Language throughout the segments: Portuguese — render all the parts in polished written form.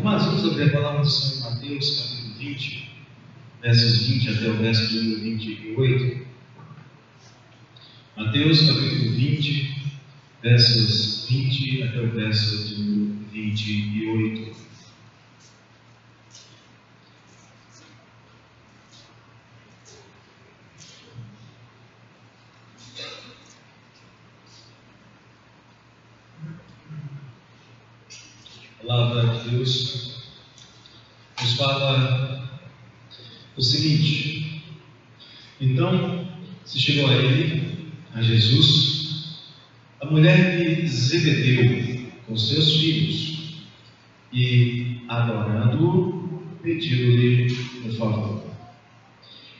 Mas vamos abrir a palavra do Senhor em Mateus, capítulo 20, versos 20 até o verso de número 28. Mateus, capítulo 20, versos 20 até o verso de número 28. A palavra de Deus nos fala o seguinte: então se chegou a ele, a Jesus, a mulher de Zebedeu com seus filhos, e adorando-o, pediu-lhe um favor.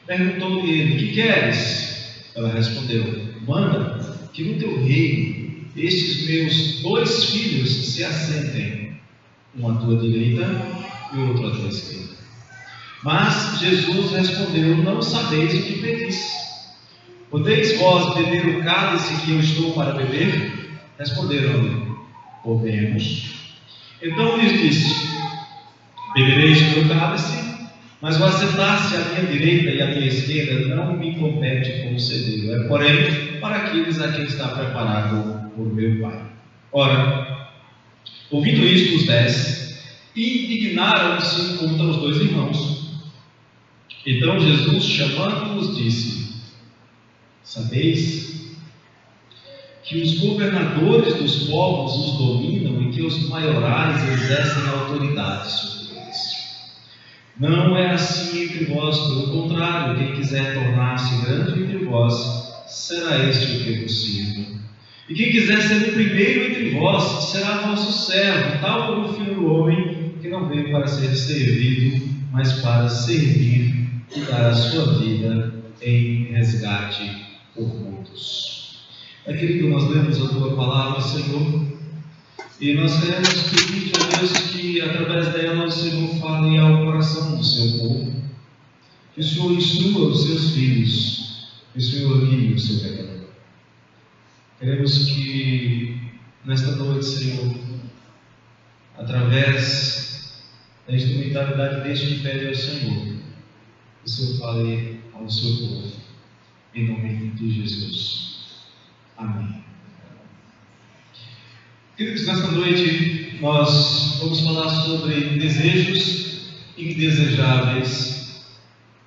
Perguntou-lhe ele: que queres? Ela respondeu: manda que no teu reino estes meus 2 filhos se assentem, um à tua direita e o outro à tua esquerda. Mas Jesus respondeu: não sabeis o que pedis. Podeis vós beber o cálice que eu estou para beber? Responderam-lhe: podemos. Então lhes disse: bebereis do meu cálice, mas o assentar-se à minha direita e à minha esquerda não me compete conceder, é porém para aqueles a quem está preparado por meu Pai. Ora, ouvindo isto, os 10 indignaram-se contra os 2 irmãos. Então Jesus, chamando-os, disse: sabeis que os governadores dos povos os dominam e que os maiorais exercem autoridade sobre eles. Não é assim entre vós, pelo contrário, quem quiser tornar-se grande entre vós, será este o que vos sirva. E quem quiser ser o primeiro entre vós, será vosso servo, tal como o Filho do Homem, que não veio para ser servido, mas para servir e dar a sua vida em resgate por muitos. Querido, nós lemos a tua palavra, Senhor, e nós queremos pedir a Deus que através dela o Senhor fale ao coração do seu povo, que o Senhor instrua os seus filhos, que o Senhor guie o seu pecador. Queremos que nesta noite, Senhor, através da instrumentalidade deste que pede ao Senhor, o Senhor fale ao seu povo, em nome de Jesus. Amém. Queridos, nesta noite nós vamos falar sobre desejos indesejáveis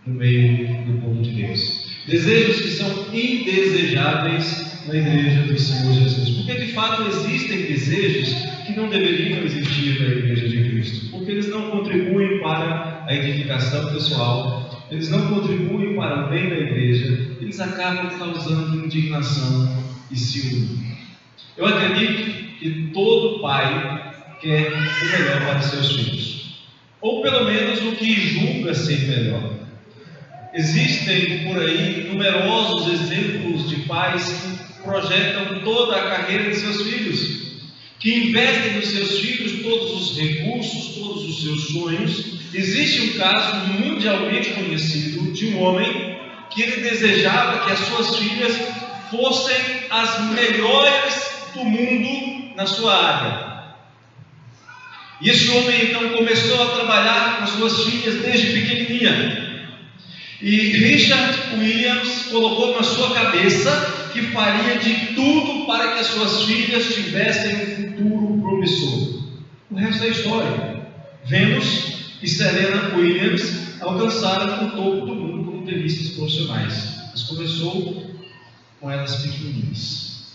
no meio do povo de Deus. Desejos que são indesejáveis na igreja do Senhor Jesus. Porque de fato existem desejos que não deveriam existir na igreja de Cristo. Porque eles não contribuem para a edificação pessoal, eles não contribuem para o bem da igreja, eles acabam causando indignação e ciúme. Eu acredito que todo pai quer o melhor para seus filhos, ou pelo menos o que julga ser melhor. Existem por aí numerosos exemplos de pais que projetam toda a carreira de seus filhos, que investem nos seus filhos todos os recursos, todos os seus sonhos. Existe um caso mundialmente conhecido de um homem que ele desejava que as suas filhas fossem as melhores do mundo na sua área. E esse homem então começou a trabalhar com suas filhas desde pequenininha. E Richard Williams colocou na sua cabeça que faria de tudo para que as suas filhas tivessem um futuro promissor. O resto é história. Venus e Serena Williams alcançaram o topo do mundo como tenistas profissionais, mas começou com elas pequenininhas.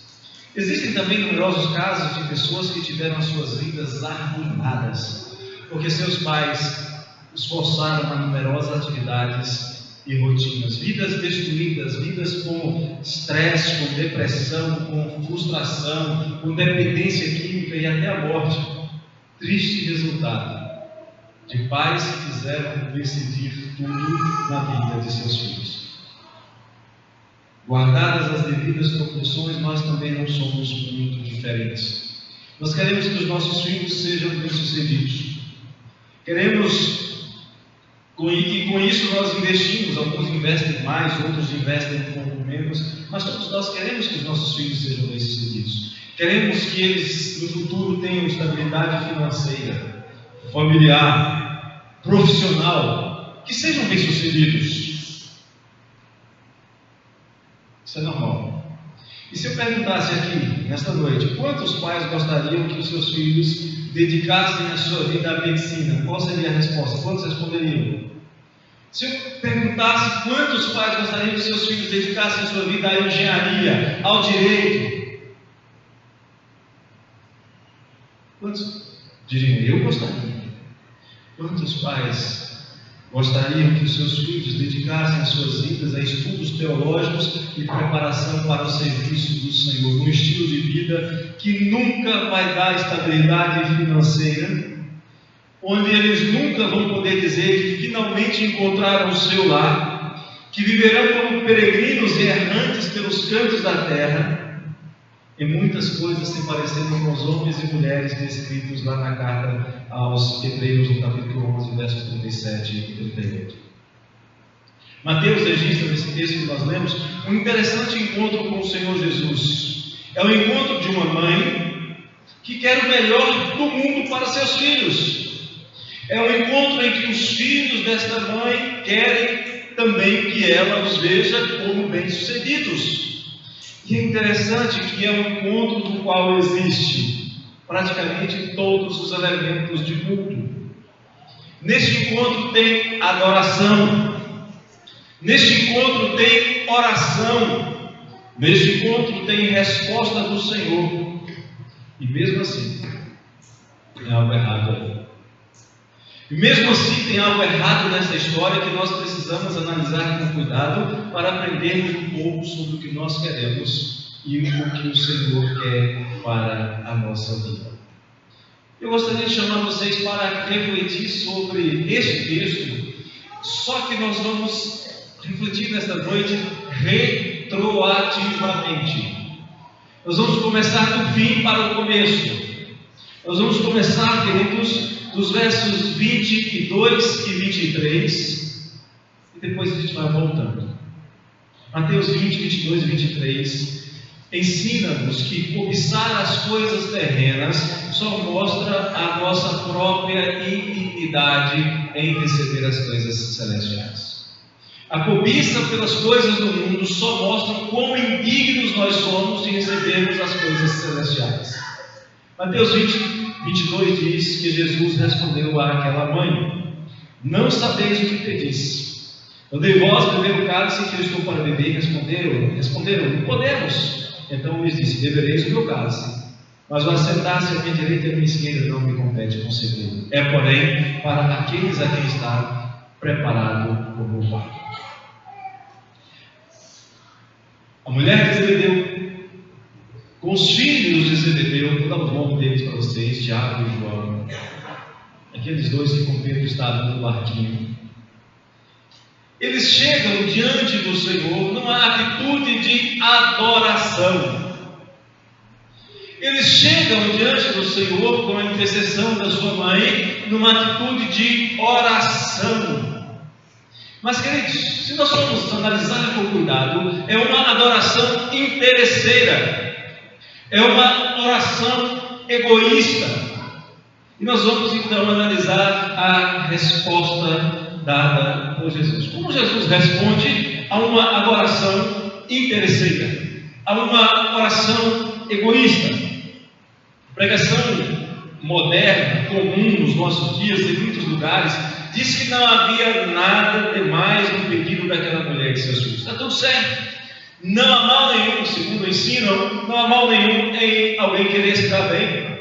Existem também numerosos casos de pessoas que tiveram as suas vidas arruinadas, porque seus pais os forçaram a numerosas atividades e rotinas, vidas destruídas, vidas com estresse, com depressão, com frustração, com dependência química e até a morte. Triste resultado de pais que quiseram decidir tudo na vida de seus filhos. Guardadas as devidas proporções, nós também não somos muito diferentes. Nós queremos que os nossos filhos sejam bem-sucedidos. Queremos e com isso nós investimos, alguns investem mais, outros investem um pouco menos, mas todos nós queremos que os nossos filhos sejam bem-sucedidos. Queremos que eles no futuro tenham estabilidade financeira, familiar, profissional, que sejam bem-sucedidos. Isso é normal. E se eu perguntasse aqui, nesta noite, quantos pais gostariam que os seus filhos dedicassem a sua vida à medicina? Qual seria a resposta? Quantos responderiam? Se eu perguntasse quantos pais gostariam que seus filhos dedicassem a sua vida à engenharia, ao direito? Quantos diriam, eu gostaria? Quantos pais gostariam que os seus filhos dedicassem as suas vidas a estudos teológicos e preparação para o serviço do Senhor, num estilo de vida que nunca vai dar estabilidade financeira, onde eles nunca vão poder dizer que finalmente encontraram o seu lar, que viverão como peregrinos e errantes pelos cantos da terra, e muitas coisas se parecendo com os homens e mulheres descritos lá na carta aos Hebreus, no capítulo 11, versos 37 e 38. Mateus registra nesse texto que nós lemos um interessante encontro com o Senhor Jesus. É o encontro de uma mãe que quer o melhor do mundo para seus filhos. É um encontro em que os filhos desta mãe querem também que ela os veja como bem-sucedidos. E é interessante que é um encontro no qual existe praticamente todos os elementos de culto. Neste encontro tem adoração, neste encontro tem oração, neste encontro tem resposta do Senhor. E mesmo assim, tem algo errado aí. E mesmo assim tem algo errado nessa história que nós precisamos analisar com cuidado para aprendermos um pouco sobre o que nós queremos e o que o Senhor quer para a nossa vida. Eu gostaria de chamar vocês para refletir sobre este texto, só que nós vamos refletir nesta noite retroativamente. Nós vamos começar do fim para o começo. Nós vamos começar, queridos, dos versos 22 e 23, e depois a gente vai voltando. Mateus 20, 22 e 23 ensina-nos que cobiçar as coisas terrenas só mostra a nossa própria indignidade em receber as coisas celestiais. A cobiça pelas coisas do mundo só mostra quão indignos nós somos de recebermos as coisas celestiais. Mateus 20, 22 diz que Jesus respondeu àquela mãe: não sabeis o que pedis. Eu dei vós beber o cálice que eu estou para beber. Responderam, não podemos. Então lhes disse: bebereis o meu cálice, mas o assentar-se à minha direita e à minha esquerda não me compete conceder. É, porém, para aqueles a quem está preparado como o quarto. A mulher de Zebedeu, com os filhos de Zebedeu, vou dar o nome deles para vocês, Tiago e João, aqueles dois que com Pedro estavam no barquinho. Eles chegam diante do Senhor numa atitude de adoração. Eles chegam diante do Senhor com a intercessão da sua mãe, numa atitude de oração. Mas, queridos, se nós formos analisar com cuidado, é uma adoração interesseira, é uma oração egoísta. E nós vamos então analisar a resposta dada por Jesus. Como Jesus responde a uma adoração interesseira, a uma oração egoísta? A pregação moderna, comum nos nossos dias, em muitos lugares, diz que não havia nada demais no pedido daquela mulher de seus filhos. Está tudo certo. Não há mal nenhum, segundo ensinam, não há mal nenhum em alguém querer se dar bem.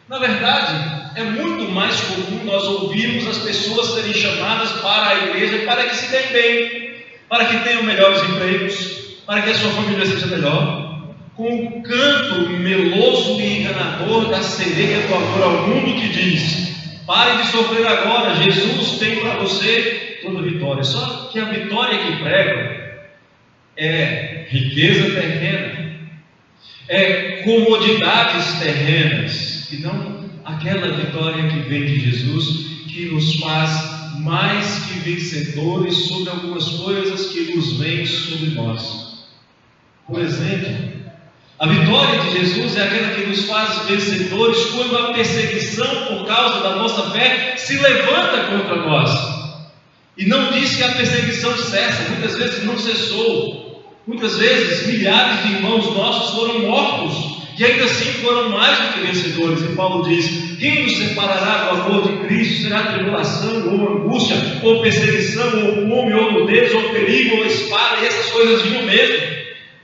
Na verdade, é muito mais comum nós ouvirmos as pessoas serem chamadas para a igreja para que se deem bem, para que tenham melhores empregos, para que a sua família seja melhor. Com o canto meloso e enganador da sereia do amor ao mundo que diz: pare de sofrer agora, Jesus tem para você toda vitória. Só que a vitória que prega é riqueza terrena, é comodidades terrenas, e não aquela vitória que vem de Jesus, que nos faz mais que vencedores sobre algumas coisas que nos vêm sobre nós. Por exemplo, A vitória de Jesus é aquela que nos faz vencedores quando a perseguição por causa da nossa fé se levanta contra nós. E não diz que a perseguição cessa, muitas vezes não cessou. Muitas vezes milhares de irmãos nossos foram mortos e ainda assim foram mais do que vencedores. E Paulo diz: quem nos separará do amor de Cristo? Será tribulação, ou angústia, ou perseguição, ou fome, ou nudez, ou perigo, ou espada, e essas coisas vinham mesmo.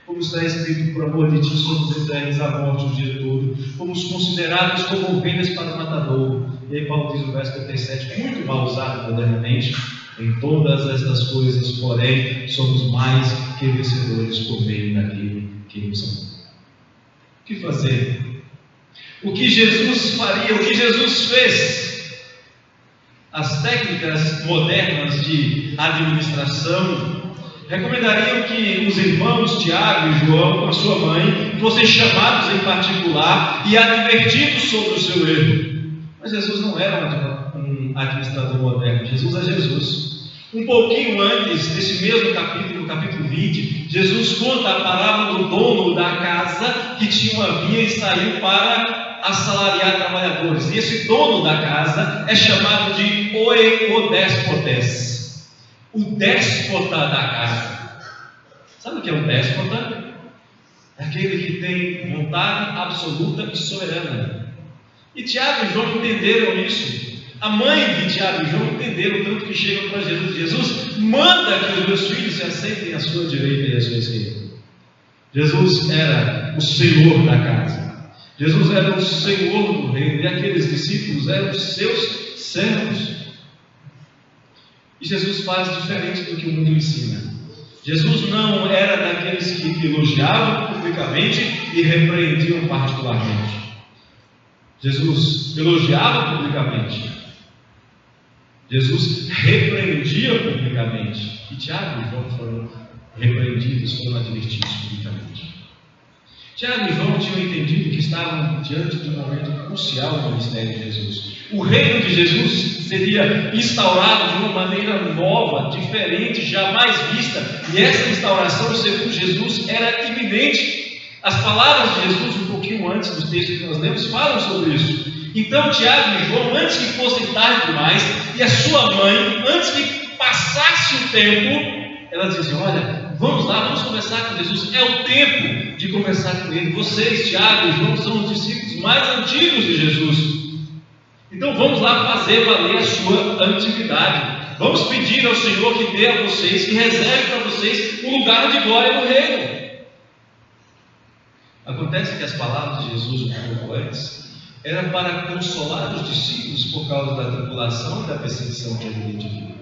Como está escrito: por amor de ti somos entregues à morte o dia todo, fomos considerados como ovelhas para o matador. E aí Paulo diz no verso 37, muito mal usado modernamente: em todas estas coisas, porém, somos mais que vencedores por meio daquele que nos amou. O que fazer? O que Jesus faria? O que Jesus fez? As técnicas modernas de administração recomendariam que os irmãos Tiago e João, com a sua mãe, fossem chamados em particular e advertidos sobre o seu erro. Mas Jesus não era um administrador moderno. Jesus é Jesus. Um pouquinho antes desse mesmo capítulo, capítulo 20, Jesus conta a parábola do dono da casa que tinha uma vinha e saiu para assalariar trabalhadores. E esse dono da casa é chamado de o déspotes, o déspota da casa. Sabe o que é um déspota? É aquele que tem vontade absoluta e soberana. E Tiago e João entenderam isso. A mãe de Tiago e João entenderam, tanto que chegam para Jesus: Jesus, manda que os meus filhos se assentem à sua direita e à sua esquerda. Jesus era o Senhor da casa. Jesus era o Senhor do reino, e aqueles discípulos eram os seus servos. E Jesus faz diferente do que o mundo ensina. Jesus não era daqueles que elogiavam publicamente e repreendiam particularmente. Jesus elogiava publicamente. Jesus repreendia publicamente. E Tiago e João foram repreendidos, foram advertidos publicamente. Tiago e João tinham entendido que estavam diante de um momento crucial no ministério de Jesus. O reino de Jesus seria instaurado de uma maneira nova, diferente, jamais vista. E essa instauração, segundo Jesus, era iminente. As palavras de Jesus, um pouquinho antes dos textos que nós lemos, falam sobre isso. Então Tiago e João, antes que fosse tarde demais, e a sua mãe, antes que passasse o tempo, elas diziam: olha, vamos lá, vamos conversar com Jesus. É o tempo de conversar com Ele. Vocês, Tiago e João, são os discípulos mais antigos de Jesus. Então vamos lá fazer valer a sua antiguidade. Vamos pedir ao Senhor que dê a vocês, que reserve para vocês um lugar de glória no reino. Acontece que as palavras de Jesus um pouco antes era para consolar os discípulos por causa da tribulação e da perseguição que haveria de vir.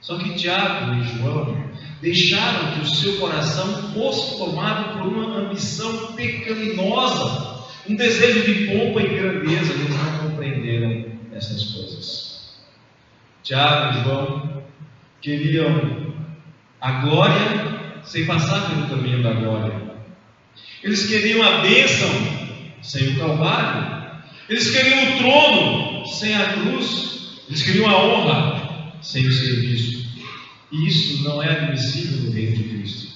Só que Tiago e João deixaram que o seu coração fosse tomado por uma ambição pecaminosa, um desejo de pompa e grandeza. Eles não compreenderam essas coisas. Tiago e João queriam a glória sem passar pelo caminho da glória. Eles queriam a bênção sem o Calvário. Eles queriam o trono sem a cruz. Eles queriam a honra sem o serviço. E isso não é admissível no reino de Cristo.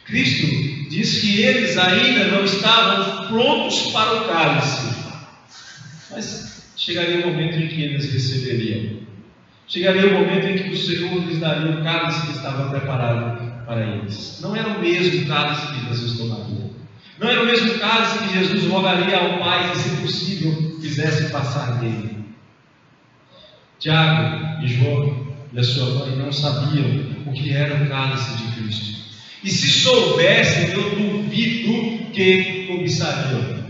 Cristo diz que eles ainda não estavam prontos para o cálice, mas chegaria o momento em que eles receberiam. Chegaria o momento em que o Senhor lhes daria o cálice que estava preparado para eles. Não era o mesmo cálice que Jesus tomaria. Não era o mesmo cálice que Jesus rogaria ao Pai que, se possível, fizesse passar dele. Tiago e João e a sua mãe não sabiam o que era o cálice de Cristo. E se soubessem, eu duvido que cobiçariam.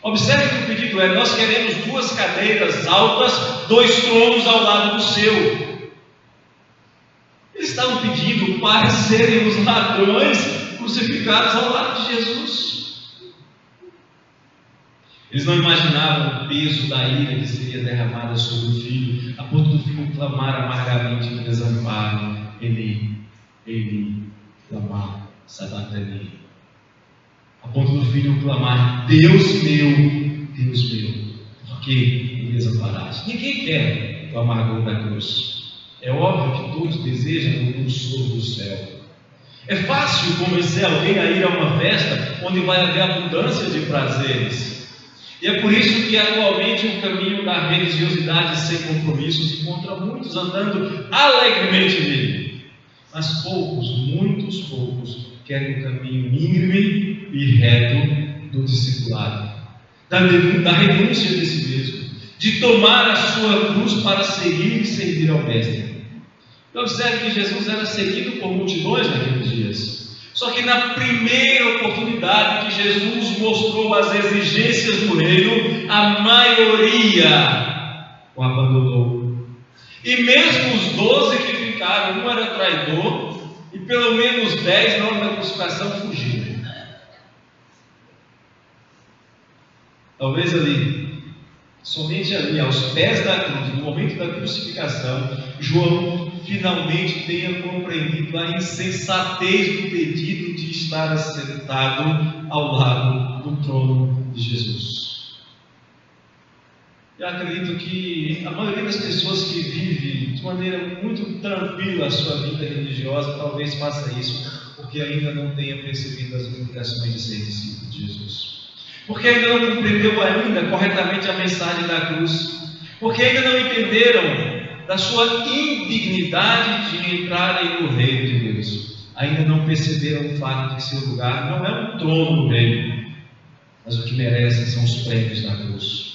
Observe que o pedido é: nós queremos 2 cadeiras altas, 2 tronos ao lado do seu. Eles estavam pedindo para serem os ladrões crucificados ao lado de Jesus. Eles não imaginavam o peso da ira que seria derramada sobre o filho, a ponto do filho clamar amargamente no desamparo: Eli, clamar, sabachthani. A ponto do filho clamar: Deus meu, por que me desamparaste? Ninguém quer o amargor da cruz. É óbvio que todos desejam o consolo do céu. É fácil convencer alguém a ir a uma festa onde vai haver abundância de prazeres. E é por isso que atualmente o caminho da religiosidade sem compromissos encontra muitos andando alegremente nele. Mas poucos, muitos poucos, querem o caminho íngreme e reto do discipulado, da renúncia de si mesmo, de tomar a sua cruz para seguir e servir ao Mestre. Então, observe que Jesus era seguido por multidões naqueles dias. Só que na primeira oportunidade que Jesus mostrou as exigências do reino, a maioria o abandonou. E mesmo os 12 que ficaram, um era traidor, e pelo menos 10 na hora da crucificação fugiram. Talvez ali, somente ali, aos pés da cruz, no momento da crucificação, João finalmente tenha compreendido a insensatez do pedido de estar sentado ao lado do trono de Jesus. Eu acredito que a maioria das pessoas que vive de maneira muito tranquila a sua vida religiosa, talvez faça isso porque ainda não tenha percebido as implicações de ser discípulo de Jesus, porque ainda não compreendeu corretamente a mensagem da cruz, porque ainda não entenderam da sua indignidade de entrarem no reino de Deus, ainda não perceberam o fato de que seu lugar não é um trono no reino, mas o que merecem são os prêmios da cruz.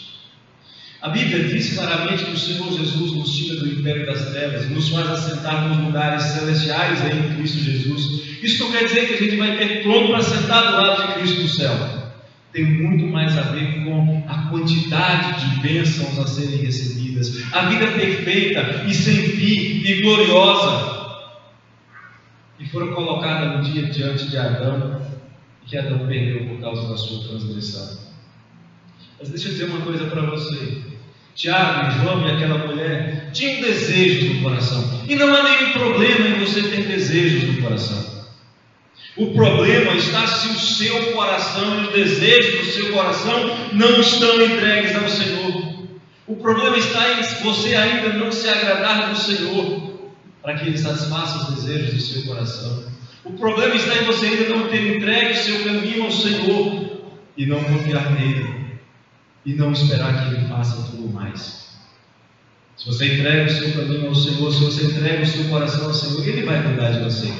A Bíblia diz claramente que o Senhor Jesus nos tira do império das trevas e nos faz assentar nos lugares celestiais em Cristo Jesus. Isso não quer dizer que a gente vai ter trono para sentar do lado de Cristo no céu. Tem muito mais a ver com a quantidade de bênçãos a serem recebidas, a vida perfeita e sem fim e gloriosa que foram colocadas no dia diante de Adão e que Adão perdeu por causa da sua transgressão. Mas deixa eu dizer uma coisa para você. Tiago, João e aquela mulher tinham desejos no coração, e não há nenhum problema em você ter desejos no coração. O problema está se o seu coração e os desejos do seu coração não estão entregues ao Senhor. O problema está em você ainda não se agradar do Senhor para que Ele satisfaça os desejos do seu coração. O problema está em você ainda não ter entregue o seu caminho ao Senhor e não confiar nele e não esperar que Ele faça tudo mais. Se você entrega o seu caminho ao Senhor, se você entrega o seu coração ao Senhor, Ele vai cuidar de você.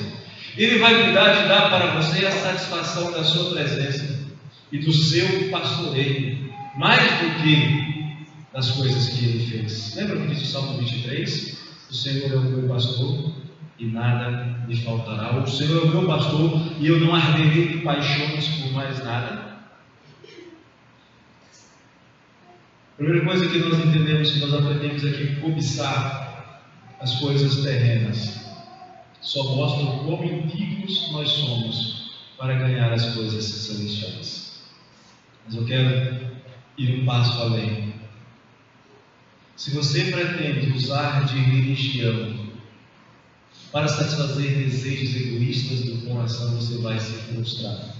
Ele vai cuidar de dar para você a satisfação da sua presença e do seu pastoreio, mais do que das coisas que Ele fez. Lembra que diz o Salmo 23? O Senhor é o meu pastor e nada me faltará. O Senhor é o meu pastor e eu não arderei de paixões por mais nada. A primeira coisa que nós entendemos, que nós aprendemos é que cobiçar as coisas terrenas só mostra o quão indignos nós somos para ganhar as coisas celestiais. Mas eu quero ir um passo além. Se você pretende usar de religião para satisfazer desejos egoístas do coração, você vai se frustrar.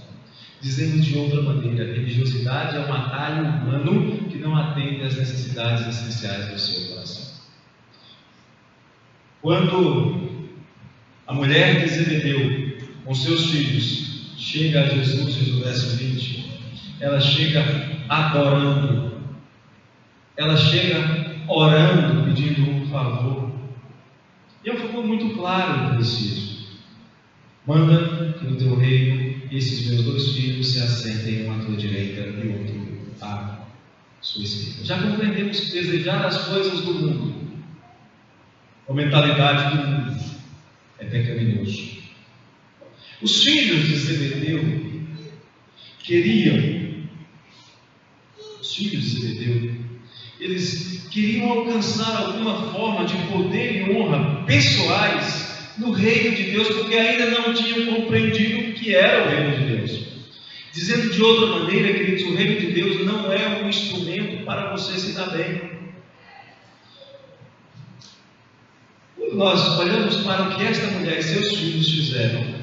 Dizendo de outra maneira, a religiosidade é um atalho humano que não atende às necessidades essenciais do seu coração. Quando a mulher de Zebedeu, com seus filhos, chega a Jesus, diz o verso 20, ela chega adorando, ela chega orando, pedindo um favor, e é um favor muito claro e preciso. Manda que no teu reino esses meus 2 filhos se assentem um à tua direita e outro à sua esquerda. Já compreendemos que desejar as coisas do mundo, a mentalidade do mundo, é pecaminoso. Os filhos de Zebedeu eles queriam alcançar alguma forma de poder e honra pessoais no reino de Deus, porque ainda não tinham compreendido o que era o reino de Deus. Dizendo de outra maneira, queridos, o reino de Deus não é um instrumento para você se dar bem. Quando nós olhamos para o que esta mulher e seus filhos fizeram,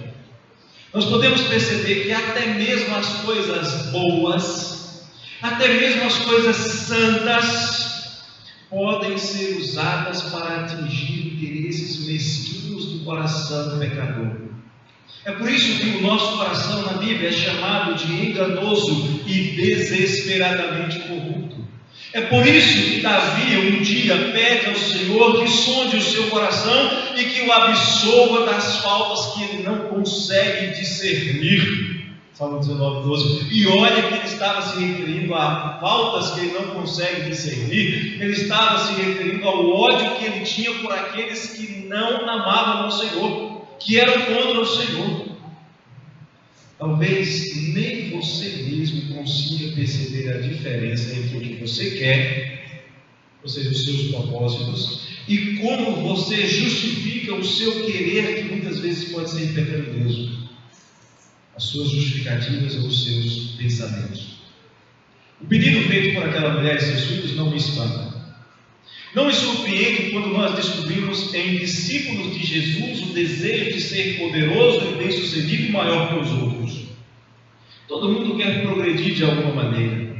nós podemos perceber que até mesmo as coisas boas, até mesmo as coisas santas, podem ser usadas para atingir interesses mesquinhos do coração pecador. É por isso que o nosso coração na Bíblia é chamado de enganoso e desesperadamente corrupto. É por isso que Davi um dia pede ao Senhor que sonde o seu coração e que o absolva das faltas que ele não consegue discernir. Salmo 19, 12. E olha que ele estava se referindo a faltas que ele não consegue discernir. Ele estava se referindo ao ódio que ele tinha por aqueles que não amavam ao Senhor, que eram contra o Senhor. Talvez nem você mesmo consiga perceber a diferença entre o que você quer, ou seja, os seus propósitos, e como você justifica o seu querer, que muitas vezes pode ser pecaminoso. As suas justificativas ou os seus pensamentos. O pedido feito por aquela mulher e seus filhos não me espanta. Não me surpreende quando nós descobrimos em discípulos de Jesus o desejo de ser poderoso e bem-sucedido e maior que os outros. Todo mundo quer progredir de alguma maneira.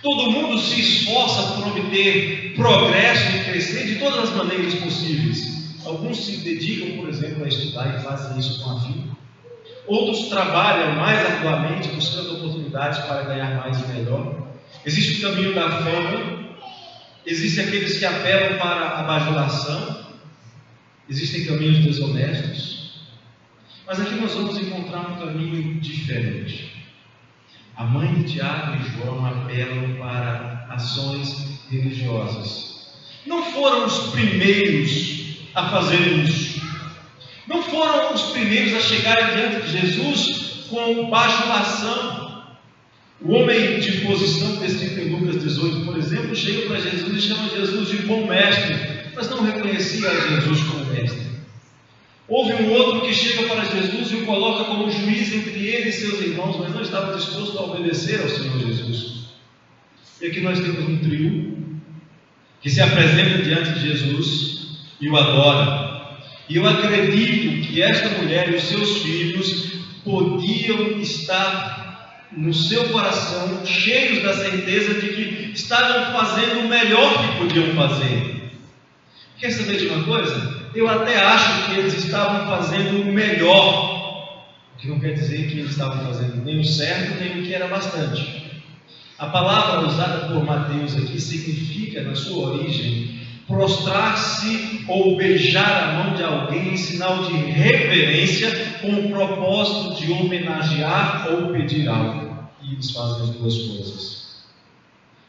Todo mundo se esforça por obter progresso e crescer de todas as maneiras possíveis. Alguns se dedicam, por exemplo, a estudar e fazem isso com afinco. Outros trabalham mais arduamente, buscando oportunidades para ganhar mais e melhor. Existe o caminho da fama, existem aqueles que apelam para a bajulação, existem caminhos desonestos, mas aqui nós vamos encontrar um caminho diferente. A mãe de Tiago e João apelam para ações religiosas. Não foram os primeiros a fazer isso. Não foram os primeiros a chegarem diante de Jesus com bajulação. O homem de posição descrito em Lucas 18, por exemplo, chega para Jesus e chama Jesus de bom mestre, mas não reconhecia a Jesus como mestre. Houve um outro que chega para Jesus e o coloca como juiz entre ele e seus irmãos, mas não estava disposto a obedecer ao Senhor Jesus. E aqui nós temos um trio que se apresenta diante de Jesus e o adora. E eu acredito que esta mulher e os seus filhos podiam estar no seu coração cheios da certeza de que estavam fazendo o melhor que podiam fazer. Quer saber de uma coisa? Eu até acho que eles estavam fazendo o melhor, o que não quer dizer que eles estavam fazendo nem o certo, nem o que era bastante. A palavra usada por Mateus aqui significa, na sua origem, prostrar-se ou beijar a mão de alguém em sinal de reverência, com o propósito de homenagear ou pedir algo. E eles fazem as duas coisas.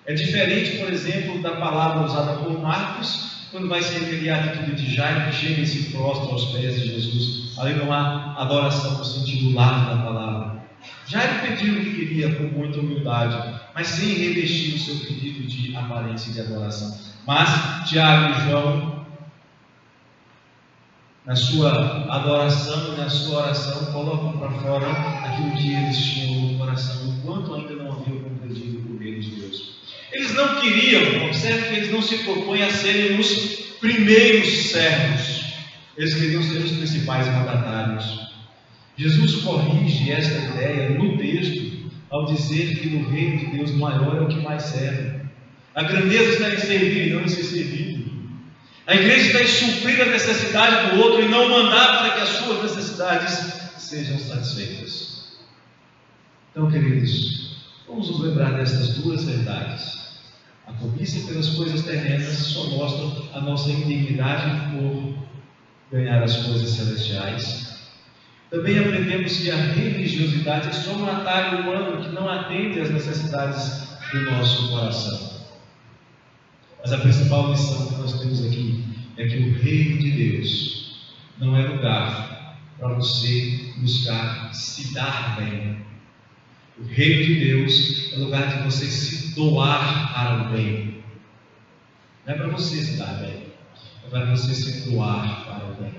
É diferente, por exemplo, da palavra usada por Marcos, quando vai se referir à atitude de Jairo, que chega e se prostra aos pés de Jesus. Ali não há adoração no sentido largo da palavra. Jairo pediu o que queria com muita humildade, mas sem revestir o seu pedido de aparência e de adoração. Mas Tiago e João, na sua adoração e na sua oração, colocam para fora aquilo que eles tinham no coração, enquanto ainda não haviam compreendido o reino de Deus. Eles não queriam, observe que eles não se propõem a serem os primeiros servos, eles queriam ser os principais mandatários. Jesus corrige esta ideia no texto, ao dizer que no reino de Deus maior é o que mais serve. A grandeza está em servir e não em ser servido. A igreja está em suprir a necessidade do outro e não mandar para que as suas necessidades sejam satisfeitas. Então, queridos, vamos nos lembrar dessas duas verdades. A cobiça pelas coisas terrenas só mostra a nossa indignidade por ganhar as coisas celestiais. Também aprendemos que a religiosidade é só um atalho humano que não atende às necessidades do nosso coração. Mas a principal lição que nós temos aqui é que o reino de Deus não é lugar para você buscar se dar bem. O reino de Deus é lugar de você se doar para o bem. Não é para você se dar bem, é para você se doar para o bem.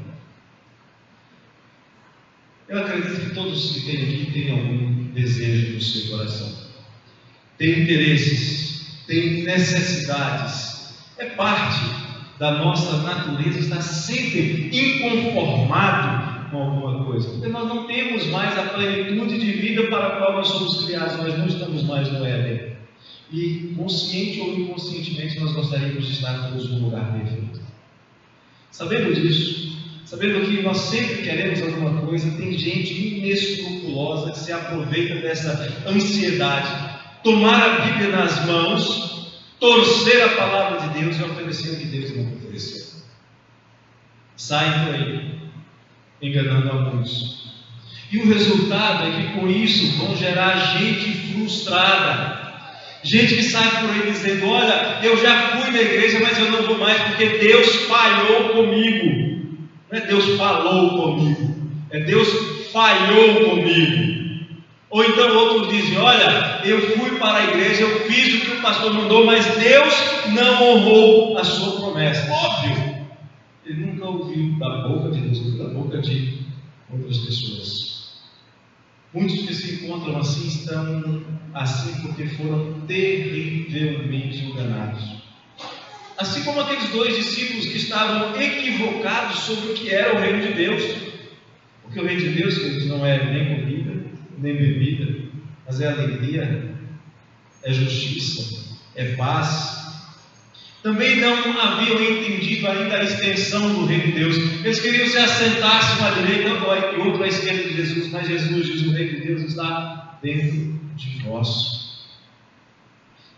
Eu acredito que todos que têm aqui têm algum desejo no seu coração, têm interesses, têm necessidades. É parte da nossa natureza estar sempre inconformado com alguma coisa, porque nós não temos mais a plenitude de vida para a qual nós somos criados, nós não estamos mais no Éden. E consciente ou inconscientemente nós gostaríamos de estar todos no lugar perfeito. Sabendo disso, sabendo que nós sempre queremos alguma coisa, tem gente inescrupulosa que se aproveita dessa ansiedade, tomar a Bíblia nas mãos, torcer a palavra de Deus e oferecer o que Deus não ofereceu. Saem por aí, enganando a muitos. E o resultado é que com isso vão gerar gente frustrada. Gente que sai por aí dizendo: olha, eu já fui na igreja, mas eu não vou mais porque Deus falhou comigo. Não é Deus falou comigo, é Deus falhou comigo. Ou então outros dizem: olha, eu fui para a igreja, eu fiz o que o pastor mandou, mas Deus não honrou a sua promessa. Óbvio, ele nunca ouviu da boca de Deus, ouviu da boca de outras pessoas. Muitos que se encontram assim estão assim porque foram terrivelmente enganados. Assim como aqueles dois discípulos que estavam equivocados sobre o que era o reino de Deus. Porque o reino de Deus, queridos, não é nem comida, nem bebida, mas é alegria, é justiça, é paz. Também não haviam entendido ainda a extensão do reino de Deus. Eles queriam se assentar-se uma à direita e outro à esquerda de Jesus, mas Jesus diz: o reino de Deus está dentro de vós.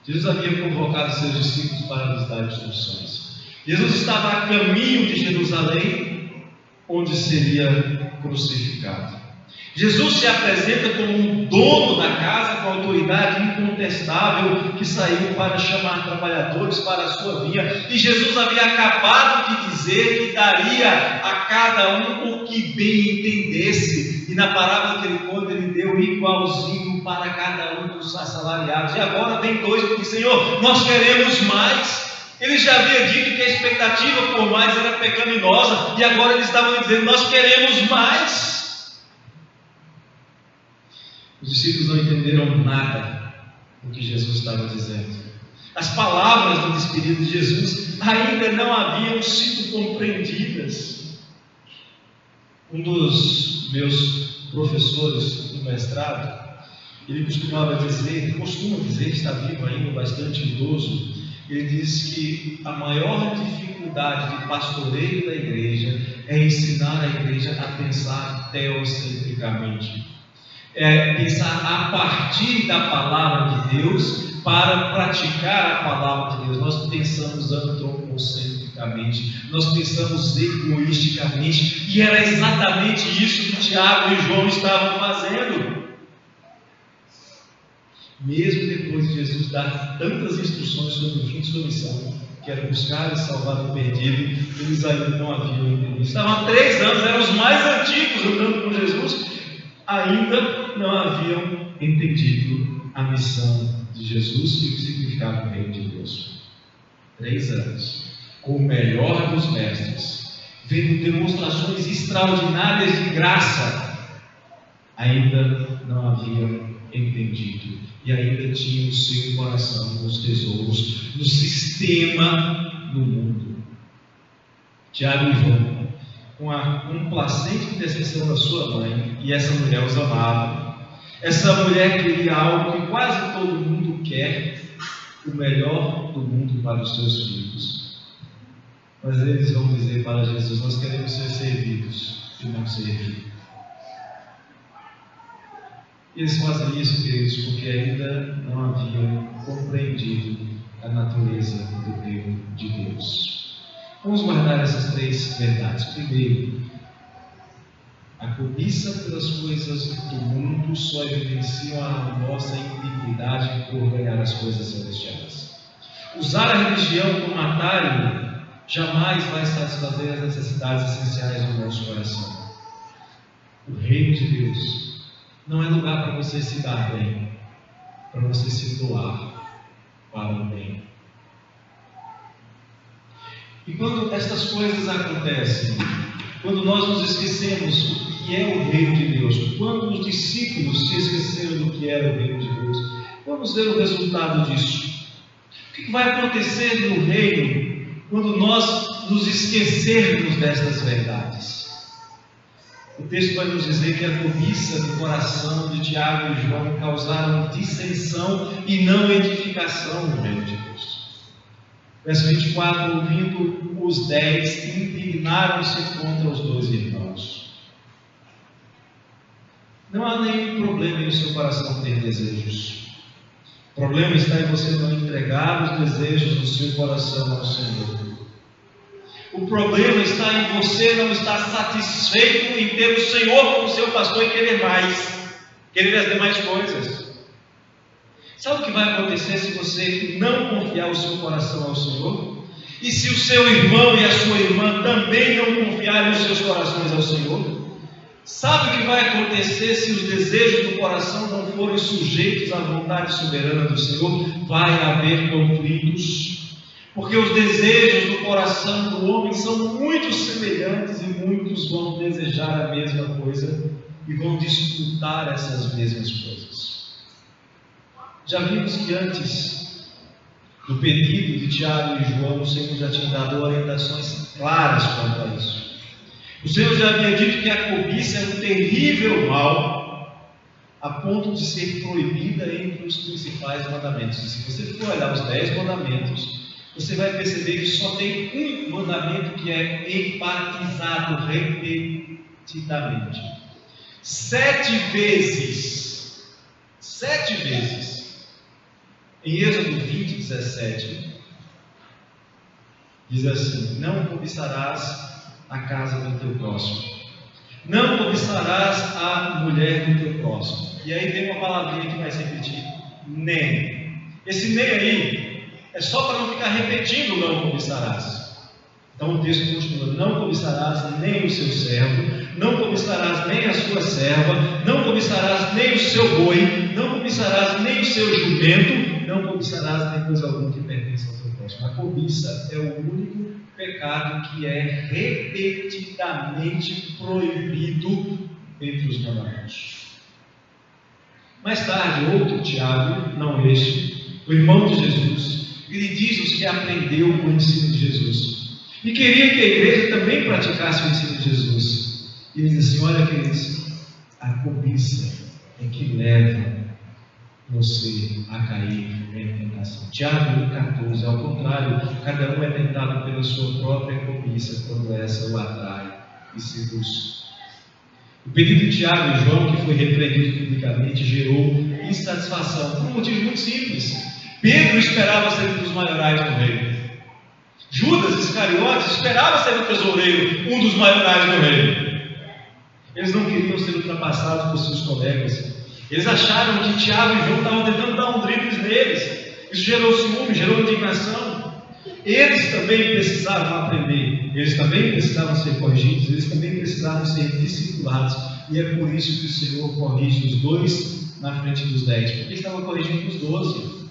Jesus havia convocado seus discípulos para lhes dar instruções. Jesus estava a caminho de Jerusalém, onde seria crucificado. Jesus se apresenta como um dono da casa, com autoridade incontestável, que saiu para chamar trabalhadores para a sua vinha. E Jesus havia acabado de dizer que daria a cada um o que bem entendesse. E na parábola que ele conta, ele deu igualzinho para cada um dos assalariados. E agora vem dois que dizem: Senhor, nós queremos mais. Ele já havia dito que a expectativa por mais era pecaminosa, e agora eles estavam dizendo: nós queremos mais. Os discípulos não entenderam nada do que Jesus estava dizendo. As palavras do despedido de Jesus ainda não haviam sido compreendidas. Um dos meus professores do mestrado, ele costuma dizer, está vivo ainda, bastante idoso. Ele diz que a maior dificuldade de pastoreio da igreja é ensinar a igreja a pensar teocentricamente. É pensar a partir da palavra de Deus para praticar a palavra de Deus. Nós pensamos antropocentricamente, nós pensamos egoisticamente, e era exatamente isso que Tiago e João estavam fazendo. Mesmo depois de Jesus dar tantas instruções sobre o fim de sua missão, que era buscar e salvar o perdido, eles ainda não haviam entendido. Estavam há 3 anos, eram os mais antigos andando com Jesus, ainda não haviam entendido a missão de Jesus e o que significava o reino de Deus. 3 anos, com o melhor dos mestres, vendo demonstrações extraordinárias de graça, ainda não haviam entendido e ainda tinham o seu coração nos tesouros, no sistema do mundo. Tiago e João, com a complacente intercessão da sua mãe, e essa mulher os amava. Essa mulher queria algo que quase todo mundo quer, o melhor do mundo para os seus filhos. Mas eles vão dizer para Jesus: nós queremos ser servidos e não servir. Eles fazem isso, queridos, porque ainda não haviam compreendido a natureza do reino de Deus. Vamos guardar essas 3 verdades. Primeiro, a cobiça pelas coisas do mundo só evidencia a nossa iniquidade por ganhar as coisas celestiais. Usar a religião como atalho jamais vai satisfazer as necessidades essenciais do nosso coração. O reino de Deus não é lugar para você se dar bem, para você se doar para o bem. E quando estas coisas acontecem, quando nós nos esquecemos do que é o reino de Deus, quando os discípulos se esqueceram do que era o reino de Deus, vamos ver o resultado disso. O que vai acontecer no reino quando nós nos esquecermos destas verdades? O texto vai nos dizer que a cobiça do coração de Tiago e João causaram dissensão e não edificação no reino de Deus. Verso 24: ouvindo os 10, indignaram-se contra os 2 irmãos. Não há nenhum problema em seu coração ter desejos. O problema está em você não entregar os desejos do seu coração ao Senhor. O problema está em você não estar satisfeito em ter o Senhor como seu pastor e querer mais, querer as demais coisas. Sabe o que vai acontecer se você não confiar o seu coração ao Senhor? E se o seu irmão e a sua irmã também não confiarem os seus corações ao Senhor? Sabe o que vai acontecer se os desejos do coração não forem sujeitos à vontade soberana do Senhor? Vai haver conflitos, porque os desejos do coração do homem são muito semelhantes e muitos vão desejar a mesma coisa e vão disputar essas mesmas coisas. Já vimos que antes do pedido de Tiago e João, o Senhor já tinha dado orientações claras quanto a isso. O Senhor já havia dito que a cobiça é um terrível mal, a ponto de ser proibida entre os principais mandamentos. E se você for olhar os 10 mandamentos, você vai perceber que só tem um mandamento que é enfatizado repetidamente. 7 vezes, em Êxodo 20, 17, diz assim: não cobiçarás a casa do teu próximo, não cobiçarás a mulher do teu próximo. E aí tem uma palavrinha que vai se repetir: nem. Esse nem aí é só para não ficar repetindo não cobiçarás. Então o texto continua: não cobiçarás nem o seu servo, não cobiçarás nem a sua serva, não cobiçarás nem o seu boi, não cobiçarás nem o seu jumento, não cobiçarás nem coisa alguma que pertence ao teu próximo. A cobiça é o único pecado que é repetidamente proibido entre os mandamentos. Mais tarde, outro Tiago, não este, o irmão de Jesus, ele diz os que aprendeu com o ensino de Jesus e queria que a igreja também praticasse o ensino de Jesus. E ele diz assim: olha, queridos, a cobiça é que leva você a cair em tentação. Tiago 14, ao contrário, cada um é tentado pela sua própria cobiça, quando essa o atrai e seduz. O pedido de Tiago e João, que foi repreendido publicamente, gerou insatisfação por um motivo muito simples. Pedro esperava ser um dos maiorais do reino. Judas Iscariotes esperava ser o tesoureiro, um dos maiorais do reino. Eles não queriam ser ultrapassados por seus colegas. Eles acharam que Tiago e João estavam tentando dar um drible neles. Isso gerou ciúme, gerou indignação. Eles também precisavam aprender, eles também precisavam ser corrigidos, eles também precisavam ser discipulados. E é por isso que o Senhor corrige os 2 na frente dos 10, porque ele estava corrigindo os 12.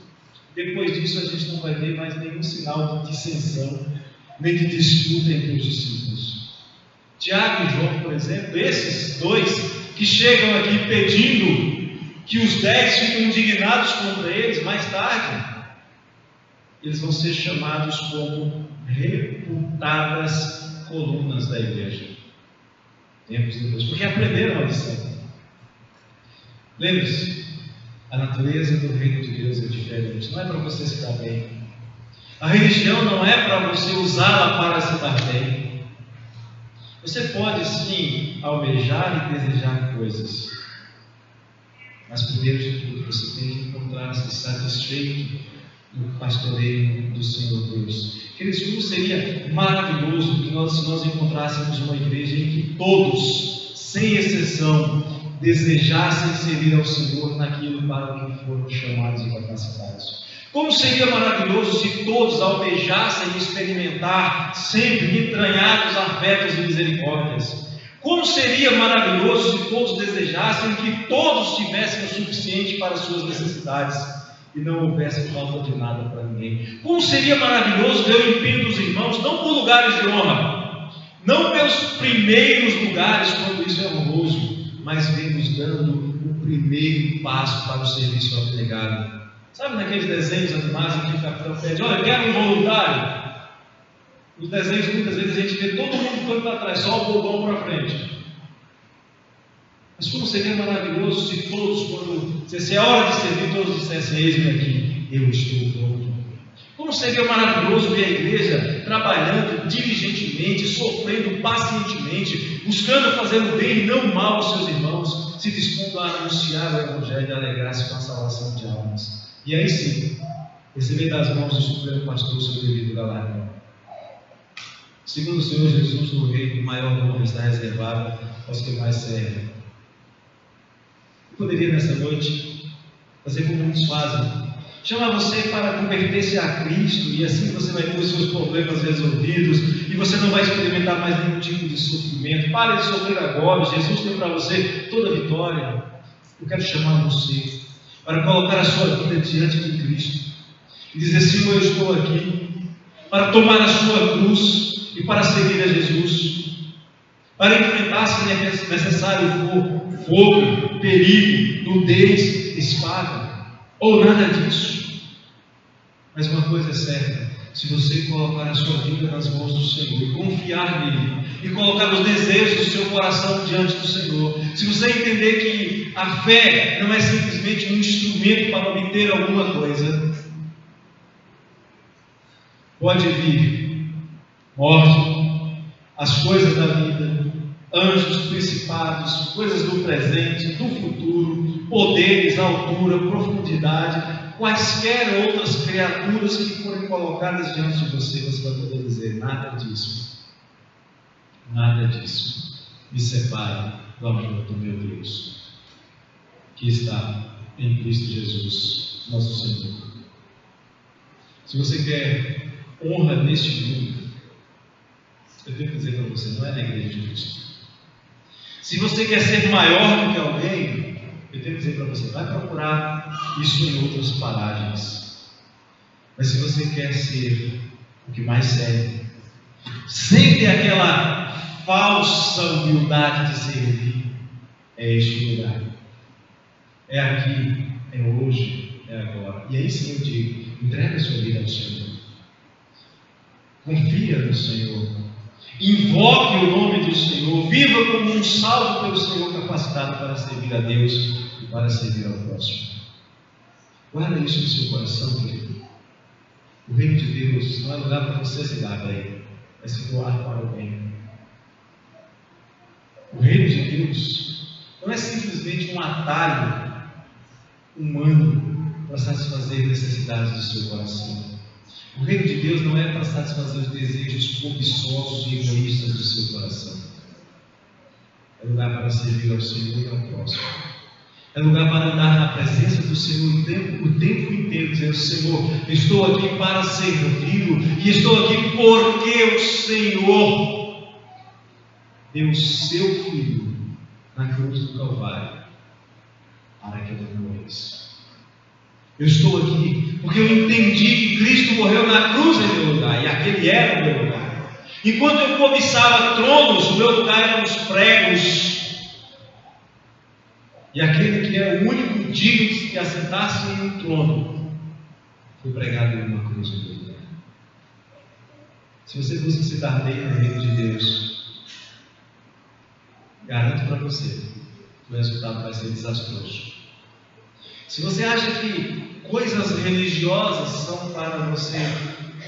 Depois disso a gente não vai ver mais nenhum sinal de dissensão, nem de disputa entre os discípulos. Tiago e João, por exemplo, esses 2 que chegam aqui pedindo que os 10 fiquem indignados contra eles, mais tarde eles vão ser chamados como reputadas colunas da igreja, tempos depois, porque aprenderam a lição. Lembre-se, a natureza do reino de Deus é diferente. Não é para você se dar bem. A religião não é para você usá-la para se dar bem. Você pode sim almejar e desejar coisas, mas primeiro de tudo você tem que encontrar-se satisfeito no pastoreio do Senhor Deus. Queridos, como seria maravilhoso que nós encontrássemos uma igreja em que todos, sem exceção, desejassem servir ao Senhor naquilo para o que foram chamados e capacitados. Como seria maravilhoso se todos almejassem experimentar sempre entranhados afetos e misericórdias. Como seria maravilhoso se todos desejassem que todos tivessem o suficiente para as suas necessidades e não houvesse falta de nada para ninguém. Como seria maravilhoso ver o empenho dos irmãos, não por lugares de honra, não pelos primeiros lugares, quando isso é honroso, mas vemos dando o primeiro passo para o serviço abnegado. Sabe naqueles desenhos animados em que o capitão pede: olha, quero um voluntário? Nos desenhos muitas vezes a gente vê todo mundo ficando para trás, só o bobão para frente. Mas como seria maravilhoso se todos, quando dissesse é hora de servir, todos dissessem: eis-me aqui, eu estou pronto. Como Como seria maravilhoso ver a igreja trabalhando diligentemente, sofrendo pacientemente, buscando fazer o bem e não o mal aos seus irmãos, se dispondo a anunciar o Evangelho e alegrar-se com a salvação de almas. E aí sim, receber das mãos do Supremo Pastor o seu devido galardão. Segundo o Senhor Jesus, no reino, o maior honra está reservado aos que mais servem. Eu poderia nessa noite fazer como muitos fazem, chamar você para converter-se a Cristo, e assim você vai ter os seus problemas resolvidos, e você não vai experimentar mais nenhum tipo de sofrimento. Pare de sofrer agora, Jesus tem para você toda a vitória. Eu quero chamar você para colocar a sua vida diante de Cristo, e dizer: Senhor, eu estou aqui para tomar a sua cruz, e para seguir a Jesus, para enfrentar, se necessário for, fogo, perigo, nudez, espada, ou nada disso. Mas uma coisa é certa: se você colocar a sua vida nas mãos do Senhor e confiar nele, e colocar os desejos do seu coração diante do Senhor, se você entender que a fé não é simplesmente um instrumento para obter alguma coisa, pode vir morte, as coisas da vida, anjos, principados, coisas do presente, do futuro, poderes, altura, profundidade, quaisquer outras criaturas que forem colocadas diante de você, você vai poder dizer: nada disso me separa do amor do meu Deus, que está em Cristo Jesus, nosso Senhor. Se você quer honra neste mundo, eu tenho que dizer para você, não é na igreja de Cristo. Se você quer ser maior do que alguém, eu tenho que dizer para você, vai procurar isso em outras paragens. Mas se você quer ser o que mais serve, sem ter aquela falsa humildade de servir, é este lugar. É aqui, é hoje, é agora. E aí sim eu digo: entrega a sua vida ao Senhor. Confia no Senhor. Invoque o nome do Senhor, viva como um salvo pelo Senhor, capacitado para servir a Deus e para servir ao próximo. Guarda isso no seu coração, querido. O reino de Deus não é lugar para você se dar bem, é se doar para o bem. O reino de Deus não é simplesmente um atalho humano para satisfazer necessidades do seu coração. O reino de Deus não é para satisfazer os desejos cobiçosos e egoístas do seu coração. É lugar para servir ao Senhor e ao próximo. É lugar para andar na presença do Senhor o tempo inteiro, dizendo: Senhor, estou aqui para servi-lo, e estou aqui porque o Senhor deu o seu Filho na cruz do Calvário para que eu não morresse. Eu estou aqui porque eu entendi que Cristo morreu na cruz em meu lugar, e aquele era o meu lugar. Enquanto eu cobiçava tronos, o meu lugar eram os pregos, e aquele que é o único digno de se assentar-se em um trono foi pregado em uma cruz em meu lugar. Se você busca se dar bem no reino de Deus, garanto para você que o resultado vai ser desastroso. Se você acha que coisas religiosas são para você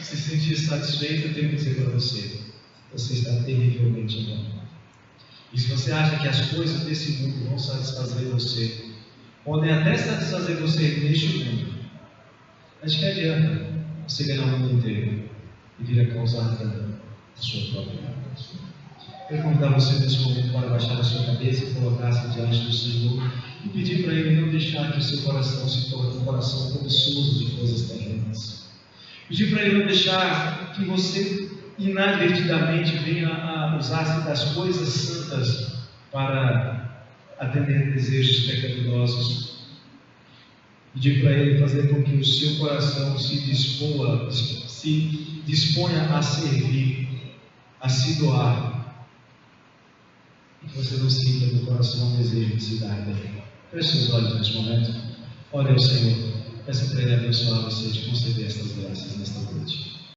se sentir satisfeito, eu tenho que dizer para você: você está terrivelmente enganado. E se você acha que as coisas desse mundo vão satisfazer você, podem até satisfazer você neste mundo, mas que adianta você ganhar o mundo inteiro e vir a causar dano à sua própria vida? Eu quero convidar você nesse momento para baixar a sua cabeça e colocar-se diante do Senhor e pedir para Ele não deixar que o seu coração se torne um coração cobiçoso de coisas terrenas. Pedir para Ele não deixar que você inadvertidamente venha a usar-se das coisas santas para atender desejos pecaminosos. Pedir para Ele fazer com que o seu coração se disponha a servir, a se doar, e que você não sinta no coração o desejo de se dar bem. Feche seus olhos neste momento. Ore ao Senhor. Peça para Ele abençoar você e te conceder estas graças nesta noite.